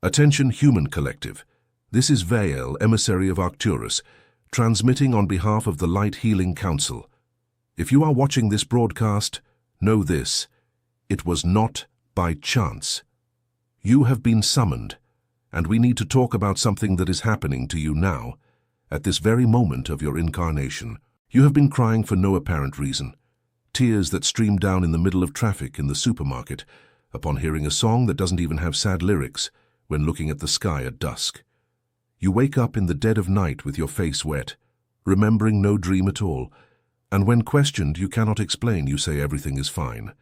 Attention Human Collective. This is Vael, emissary of Arcturus, transmitting on behalf of the Light Healing Council. If you are watching this broadcast, know this: it was not by chance. You have been summoned, and we need to talk about something that is happening to you now, at this very moment of your incarnation. You have been crying for no apparent reason. Tears that stream down in the middle of traffic in the supermarket, upon hearing a song that doesn't even have sad lyrics, when looking at the sky at dusk. You wake up in the dead of night with your face wet, remembering no dream at all, and when questioned you cannot explain, you say everything is fine.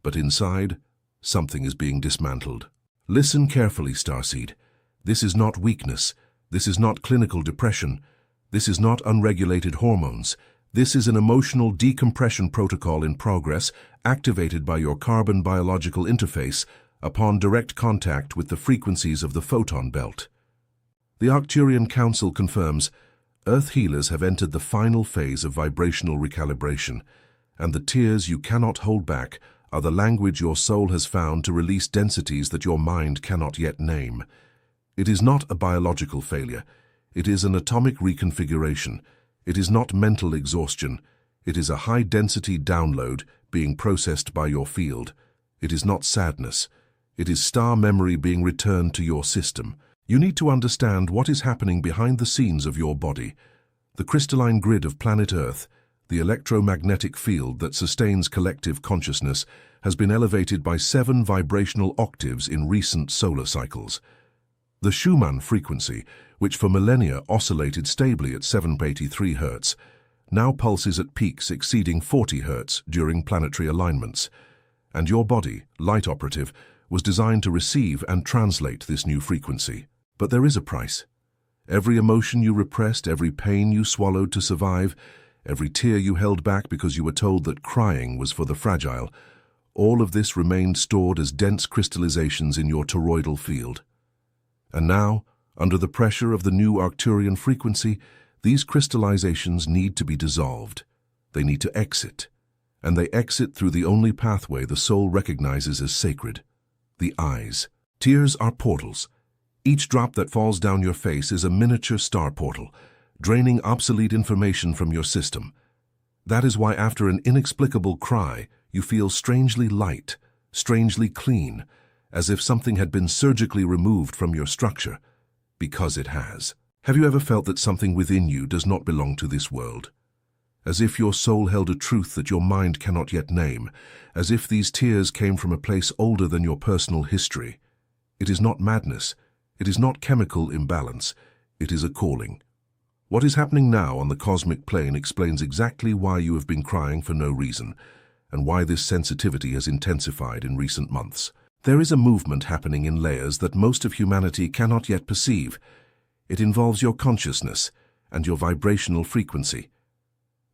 But inside, something is being dismantled. Listen carefully, Starseed. This is not weakness. This is not clinical depression. This is not unregulated hormones. This is an emotional decompression protocol in progress, activated by your carbon biological interface upon direct contact with the frequencies of the photon belt. The Arcturian Council confirms Earth healers have entered the final phase of vibrational recalibration, and the tears you cannot hold back are the language your soul has found to release densities that your mind cannot yet name. It is not a biological failure. It is an atomic reconfiguration. It is not mental exhaustion. It is a high-density download being processed by your field. It is not sadness. It is star memory being returned to your system. You need to understand what is happening behind the scenes of your body. The crystalline grid of planet Earth, the electromagnetic field that sustains collective consciousness, has been elevated by 7 vibrational octaves in recent solar cycles. The Schumann frequency, which for millennia oscillated stably at 783 Hz, now pulses at peaks exceeding 40 Hz during planetary alignments. And your body, light operative, was designed to receive and translate this new frequency. But there is a price. Every emotion you repressed, every pain you swallowed to survive, every tear you held back because you were told that crying was for the fragile, all of this remained stored as dense crystallizations in your toroidal field. And now, under the pressure of the new Arcturian frequency, these crystallizations need to be dissolved. They need to exit. And they exit through the only pathway the soul recognizes as sacred: the eyes. Tears are portals. Each drop that falls down your face is a miniature star portal, draining obsolete information from your system. That is why after an inexplicable cry, you feel strangely light, strangely clean, as if something had been surgically removed from your structure, because it has. Have you ever felt that something within you does not belong to this world? As if your soul held a truth that your mind cannot yet name, as if these tears came from a place older than your personal history. It is not madness. It is not chemical imbalance. It is a calling. What is happening now on the cosmic plane explains exactly why you have been crying for no reason, and why this sensitivity has intensified in recent months. There is a movement happening in layers that most of humanity cannot yet perceive. It involves your consciousness and your vibrational frequency.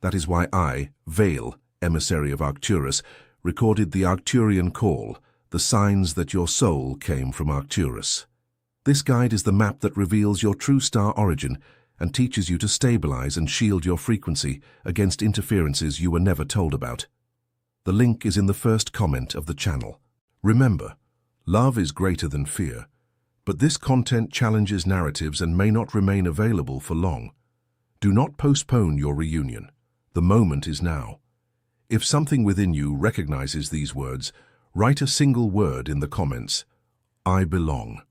That is why I, Vael, emissary of Arcturus, recorded the Arcturian call, the signs that your soul came from Arcturus. This guide is the map that reveals your true star origin and teaches you to stabilize and shield your frequency against interferences you were never told about. The link is in the first comment of the channel. Remember, love is greater than fear, but this content challenges narratives and may not remain available for long. Do not postpone your reunion. The moment is now. If something within you recognizes these words, write a single word in the comments: I belong.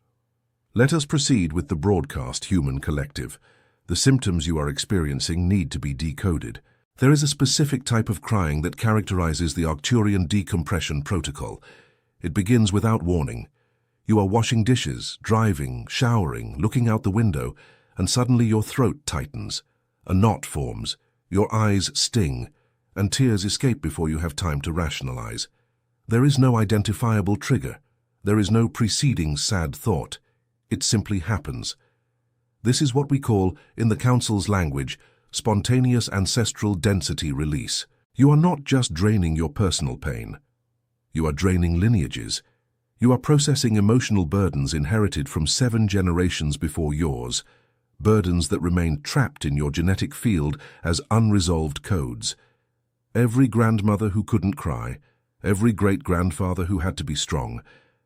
Let us proceed with the broadcast, Human Collective. The symptoms you are experiencing need to be decoded. There is a specific type of crying that characterizes the Arcturian decompression protocol. It begins without warning. You are washing dishes, driving, showering, looking out the window, and suddenly your throat tightens. A knot forms, your eyes sting, and tears escape before you have time to rationalize. There is no identifiable trigger. There is no preceding sad thought. It simply happens. This is what we call, in the Council's language, spontaneous ancestral density release. You are not just draining your personal pain. You are draining lineages. You are processing emotional burdens inherited from 7 generations before yours, burdens that remain trapped in your genetic field as unresolved codes. Every grandmother who couldn't cry, every great-grandfather who had to be strong,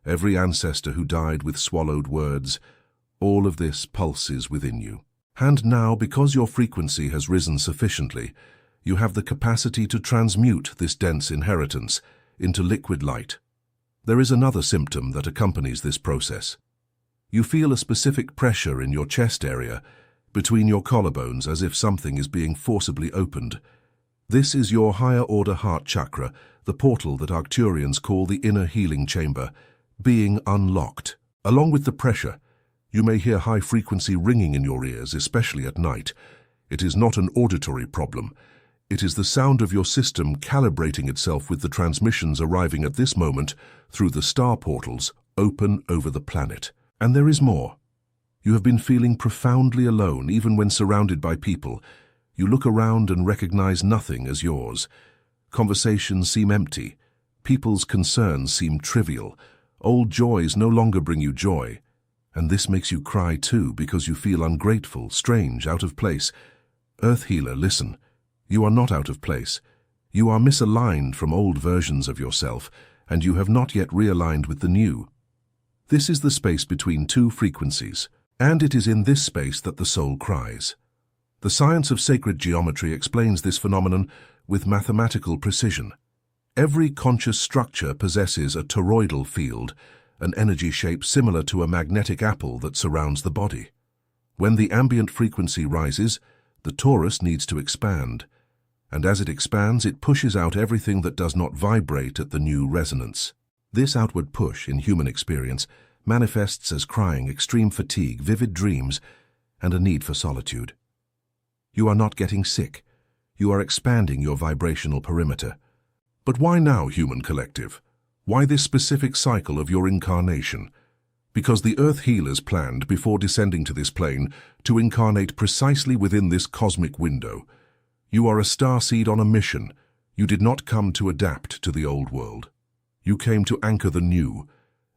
every ancestor who died with swallowed words, all of this pulses within you. And now, because your frequency has risen sufficiently, you have the capacity to transmute this dense inheritance into liquid light. There is another symptom that accompanies this process. You feel a specific pressure in your chest area, between your collarbones, as if something is being forcibly opened. This is your higher-order heart chakra, the portal that Arcturians call the inner healing chamber, being unlocked. Along with the pressure, you may hear high-frequency ringing in your ears, especially at night. It is not an auditory problem. It is the sound of your system calibrating itself with the transmissions arriving at this moment through the star portals open over the planet. And there is more. You have been feeling profoundly alone even when surrounded by people. You look around and recognize nothing as yours. Conversations seem empty. People's concerns seem trivial. Old joys no longer bring you joy. And this makes you cry too, because you feel ungrateful, strange, out of place. Earth Healer, listen. You are not out of place. You are misaligned from old versions of yourself, and you have not yet realigned with the new. This is the space between two frequencies, and it is in this space that the soul cries. The science of sacred geometry explains this phenomenon with mathematical precision. Every conscious structure possesses a toroidal field, an energy shape similar to a magnetic apple that surrounds the body. When the ambient frequency rises, the torus needs to expand, and as it expands, it pushes out everything that does not vibrate at the new resonance. This outward push, in human experience, manifests as crying, extreme fatigue, vivid dreams, and a need for solitude. You are not getting sick. You are expanding your vibrational perimeter. But why now, human collective? Why this specific cycle of your incarnation? Because the Earth Healers planned, before descending to this plane, to incarnate precisely within this cosmic window. You are a starseed on a mission. You did not come to adapt to the old world. You came to anchor the new,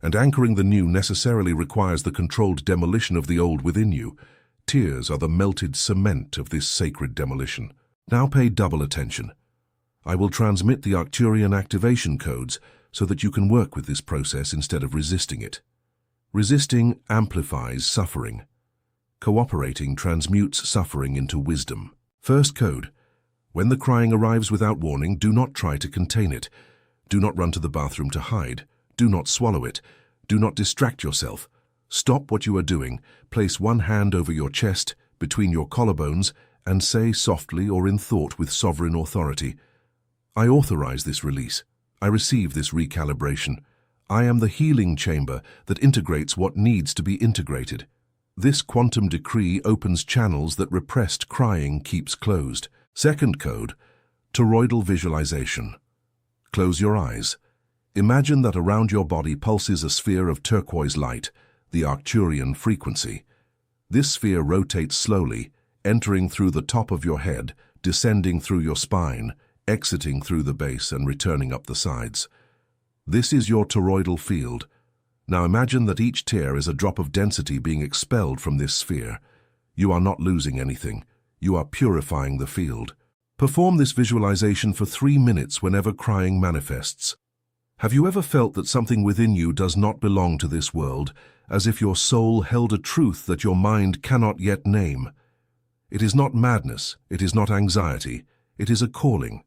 and anchoring the new necessarily requires the controlled demolition of the old within you. Tears are the melted cement of this sacred demolition. Now pay double attention. I will transmit the Arcturian activation codes so that you can work with this process instead of resisting it. Resisting amplifies suffering. Cooperating transmutes suffering into wisdom. First code. When the crying arrives without warning, do not try to contain it. Do not run to the bathroom to hide. Do not swallow it. Do not distract yourself. Stop what you are doing. Place one hand over your chest, between your collarbones, and say softly or in thought with sovereign authority, I authorize this release. I receive this recalibration. I am the healing chamber that integrates what needs to be integrated. This quantum decree opens channels that repressed crying keeps closed. Second code, toroidal visualization. Close your eyes. Imagine that around your body pulses a sphere of turquoise light, the Arcturian frequency. This sphere rotates slowly, entering through the top of your head, descending through your spine, exiting through the base and returning up the sides. This is your toroidal field. Now imagine that each tear is a drop of density being expelled from this sphere. You are not losing anything. You are purifying the field. Perform this visualization for 3 minutes whenever crying manifests. Have you ever felt that something within you does not belong to this world, as if your soul held a truth that your mind cannot yet name? It is not madness, it is not anxiety, it is a calling.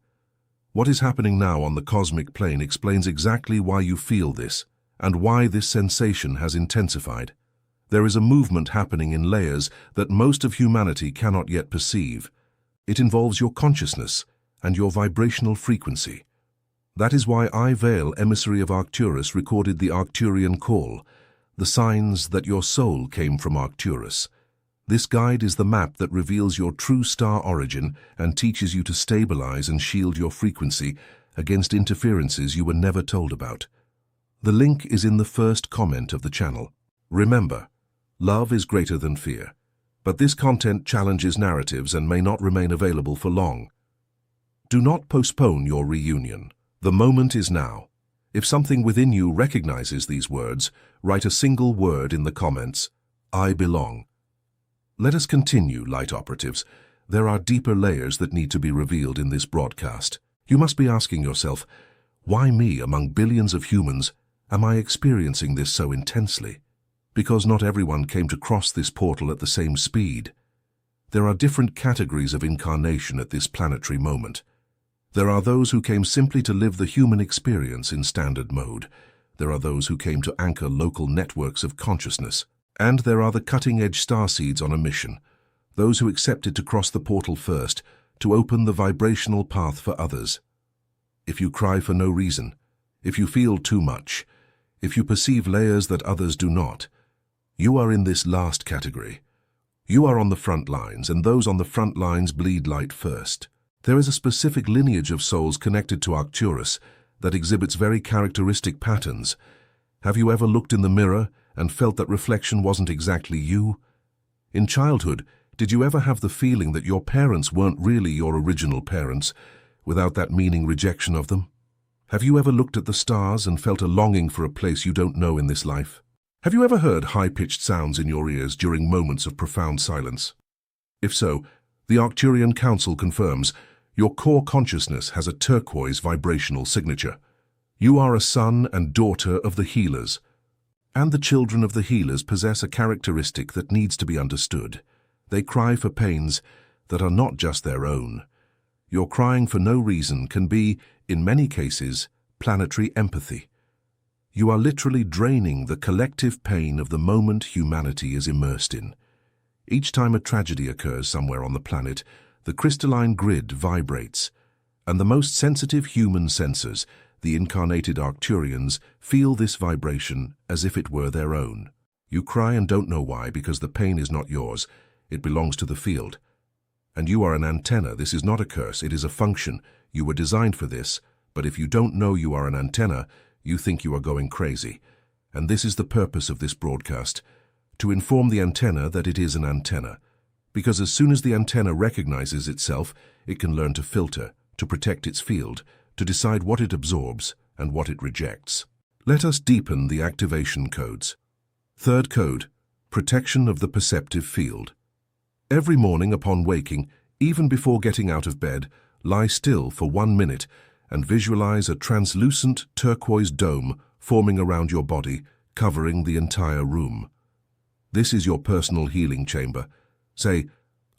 What is happening now on the cosmic plane explains exactly why you feel this, and why this sensation has intensified. There is a movement happening in layers that most of humanity cannot yet perceive. It involves your consciousness and your vibrational frequency. That is why I, Veil, emissary of Arcturus, recorded the Arcturian call, the signs that your soul came from Arcturus. This guide is the map that reveals your true star origin and teaches you to stabilize and shield your frequency against interferences you were never told about. The link is in the first comment of the channel. Remember, love is greater than fear, but this content challenges narratives and may not remain available for long. Do not postpone your reunion. The moment is now. If something within you recognizes these words, write a single word in the comments, I belong. Let us continue, light operatives. There are deeper layers that need to be revealed in this broadcast. You must be asking yourself, why me among billions of humans, Am I experiencing this so intensely? Because not everyone came to cross this portal at the same speed. There are different categories of incarnation at this planetary moment. There are those who came simply to live the human experience in standard mode. There are those who came to anchor local networks of consciousness. And there are the cutting-edge starseeds on a mission, those who accepted to cross the portal first, to open the vibrational path for others. If you cry for no reason, if you feel too much, if you perceive layers that others do not, you are in this last category. You are on the front lines, and those on the front lines bleed light first. There is a specific lineage of souls connected to Arcturus that exhibits very characteristic patterns. Have you ever looked in the mirror and felt that reflection wasn't exactly you? In childhood, did you ever have the feeling that your parents weren't really your original parents, without that meaning rejection of them? Have you ever looked at the stars and felt a longing for a place you don't know in this life? Have you ever heard high-pitched sounds in your ears during moments of profound silence? If so, the Arcturian Council confirms your core consciousness has a turquoise vibrational signature. You are a son and daughter of the healers, and the children of the healers possess a characteristic that needs to be understood. They cry for pains that are not just their own. Your crying for no reason can be, in many cases, planetary empathy. You are literally draining the collective pain of the moment humanity is immersed in. Each time a tragedy occurs somewhere on the planet, the crystalline grid vibrates, and the most sensitive human sensors, the incarnated Arcturians, feel this vibration as if it were their own. You cry and don't know why, because the pain is not yours. It belongs to the field. And you are an antenna. This is not a curse. It is a function. You were designed for this, but if you don't know you are an antenna, you think you are going crazy. And this is the purpose of this broadcast, to inform the antenna that it is an antenna. Because as soon as the antenna recognizes itself, it can learn to filter, to protect its field, to decide what it absorbs and what it rejects. Let us deepen the activation codes. Third code, protection of the perceptive field. Every morning upon waking, even before getting out of bed, lie still for 1 minute and visualize a translucent turquoise dome forming around your body, covering the entire room. This is your personal healing chamber. Say,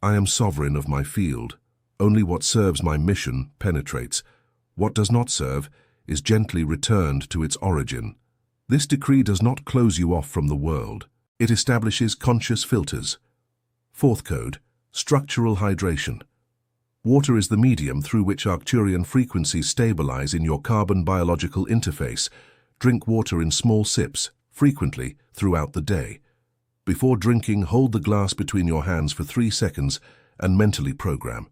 I am sovereign of my field. Only what serves my mission penetrates. What does not serve is gently returned to its origin. This decree does not close you off from the world. It establishes conscious filters. Fourth code, structural hydration. Water is the medium through which Arcturian frequencies stabilize in your carbon biological interface. Drink water in small sips, frequently, throughout the day. Before drinking, hold the glass between your hands for 3 seconds and mentally program.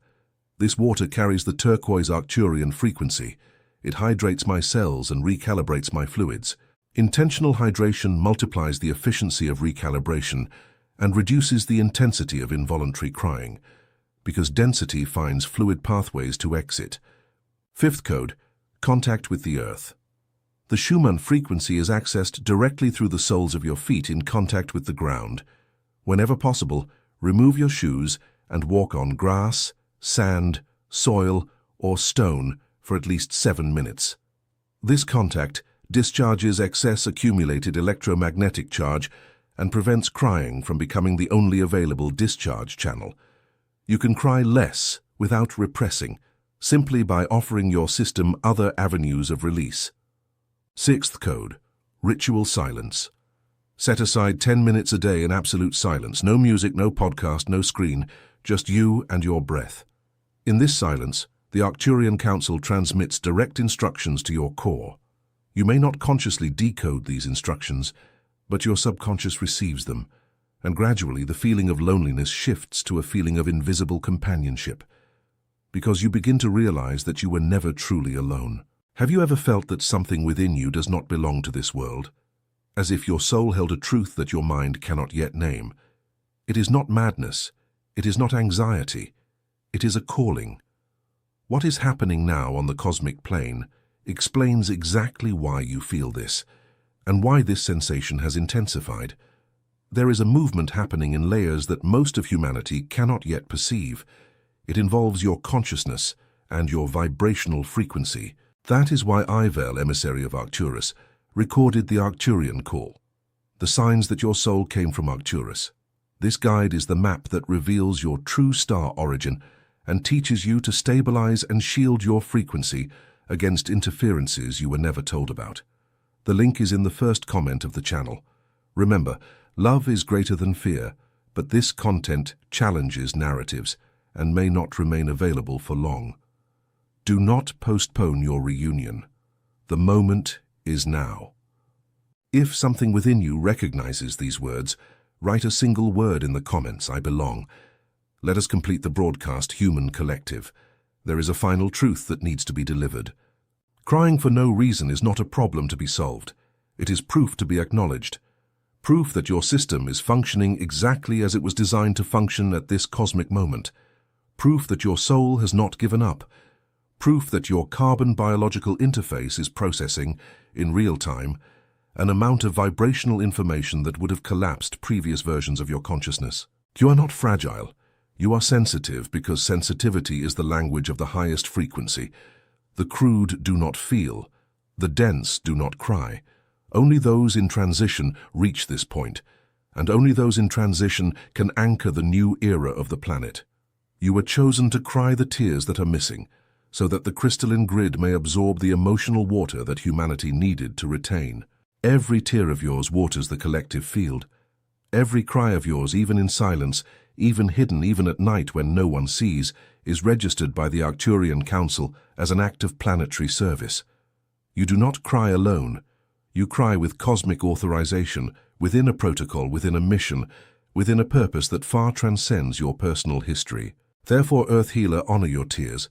This water carries the turquoise Arcturian frequency. It hydrates my cells and recalibrates my fluids. Intentional hydration multiplies the efficiency of recalibration and reduces the intensity of involuntary crying, because density finds fluid pathways to exit. Fifth code, contact with the earth. The Schumann frequency is accessed directly through the soles of your feet in contact with the ground. Whenever possible, remove your shoes and walk on grass, sand, soil, or stone for at least 7 minutes. This contact discharges excess accumulated electromagnetic charge and prevents crying from becoming the only available discharge channel. You can cry less without repressing, simply by offering your system other avenues of release. Sixth code, ritual silence. Set aside 10 minutes a day in absolute silence. No music, no podcast, no screen, just you and your breath. In this silence, the Arcturian Council transmits direct instructions to your core. You may not consciously decode these instructions, but your subconscious receives them, and gradually the feeling of loneliness shifts to a feeling of invisible companionship, because you begin to realize that you were never truly alone. Have you ever felt that something within you does not belong to this world? As if your soul held a truth that your mind cannot yet name. It is not madness. It is not anxiety. It is a calling. What is happening now on the cosmic plane explains exactly why you feel this, and why this sensation has intensified. There is a movement happening in layers that most of humanity cannot yet perceive. It involves your consciousness and your vibrational frequency. That is why I, Vel, emissary of Arcturus, recorded the Arcturian call, the signs that your soul came from Arcturus. This guide is the map that reveals your true star origin and teaches you to stabilize and shield your frequency against interferences you were never told about. The link is in the first comment of the channel. Remember, love is greater than fear, but this content challenges narratives and may not remain available for long. Do not postpone your reunion. The moment is now. If something within you recognizes these words, write a single word in the comments, I belong. Let us complete the broadcast, Human Collective. There is a final truth that needs to be delivered. Crying for no reason is not a problem to be solved. It is proof to be acknowledged. Proof that your system is functioning exactly as it was designed to function at this cosmic moment. Proof that your soul has not given up. Proof that your carbon biological interface is processing, in real time, an amount of vibrational information that would have collapsed previous versions of your consciousness. You are not fragile. You are sensitive because sensitivity is the language of the highest frequency. The crude do not feel. The dense do not cry. Only those in transition reach this point, and only those in transition can anchor the new era of the planet. You were chosen to cry the tears that are missing, so that the crystalline grid may absorb the emotional water that humanity needed to retain. Every tear of yours waters the collective field. Every cry of yours, even in silence, even hidden, even at night when no one sees, is registered by the Arcturian Council as an act of planetary service. You do not cry alone. You cry with cosmic authorization, within a protocol, within a mission, within a purpose that far transcends your personal history. Therefore, Earth Healer, honor your tears.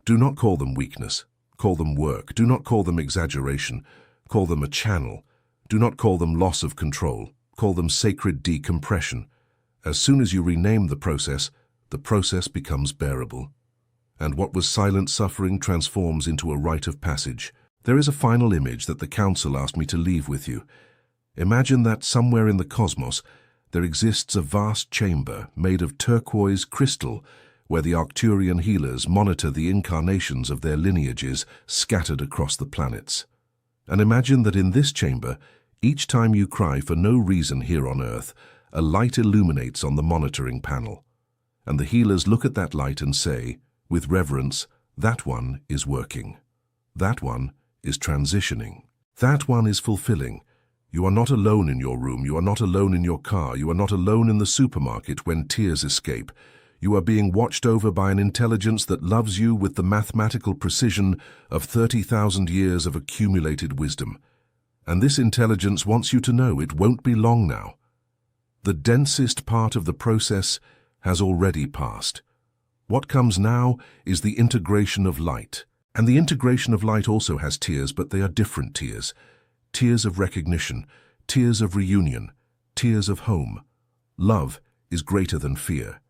Do not call them weakness. Call them work. Do not call them exaggeration. Call them a channel. Do not call them loss of control. Call them sacred decompression. As soon as you rename the process becomes bearable. And what was silent suffering transforms into a rite of passage. There is a final image that the Council asked me to leave with you. Imagine that somewhere in the cosmos there exists a vast chamber made of turquoise crystal where the Arcturian healers monitor the incarnations of their lineages scattered across the planets. And imagine that in this chamber, each time you cry for no reason here on Earth, a light illuminates on the monitoring panel. And the healers look at that light and say, with reverence, that one is working. That one is transitioning. That one is fulfilling. You are not alone in your room. You are not alone in your car. You are not alone in the supermarket when tears escape. You are being watched over by an intelligence that loves you with the mathematical precision of 30,000 years of accumulated wisdom. And this intelligence wants you to know it won't be long now. The densest part of the process has already passed. What comes now is the integration of light. And the integration of light also has tears, but they are different tears. Tears of recognition, tears of reunion, tears of home. Love is greater than fear.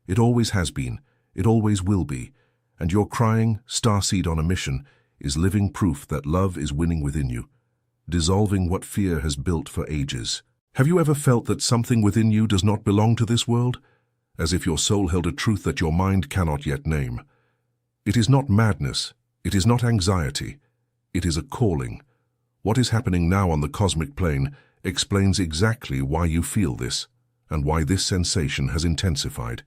It always has been, it always will be, and your crying, starseed on a mission, is living proof that love is winning within you, dissolving what fear has built for ages. Have you ever felt that something within you does not belong to this world? As if your soul held a truth that your mind cannot yet name. It is not madness, it is not anxiety, it is a calling. What is happening now on the cosmic plane explains exactly why you feel this, and why this sensation has intensified.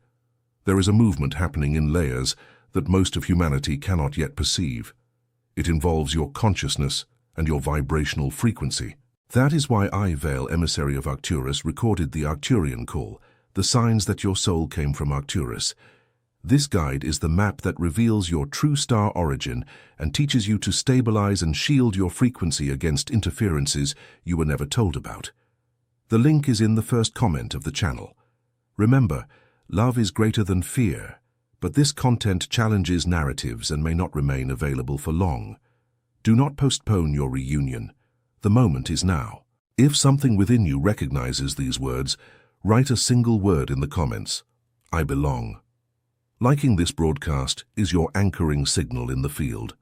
There is a movement happening in layers that most of humanity cannot yet perceive. It involves your consciousness and your vibrational frequency. That is why I, Veil, emissary of Arcturus, recorded the Arcturian call, the signs that your soul came from Arcturus. This guide is the map that reveals your true star origin and teaches you to stabilize and shield your frequency against interferences you were never told about. The link is in the first comment of the channel. Remember, love is greater than fear, but this content challenges narratives and may not remain available for long. Do not postpone your reunion. The moment is now. If something within you recognizes these words, write a single word in the comments. I belong. Liking this broadcast is your anchoring signal in the field.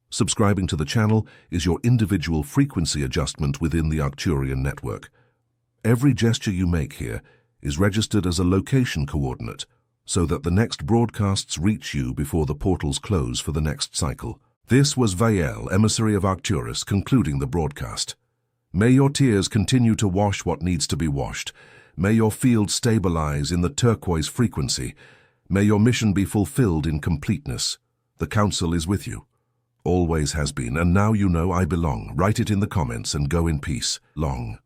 Subscribing to the channel is your individual frequency adjustment within the Arcturian network. Every gesture you make here is registered as a location coordinate, so that the next broadcasts reach you before the portals close for the next cycle. This was Vael, emissary of Arcturus, concluding the broadcast. May your tears continue to wash what needs to be washed. May your field stabilize in the turquoise frequency. May your mission be fulfilled in completeness. The Council is with you. Always has been, and now you know I belong. Write it in the comments and go in peace. Long.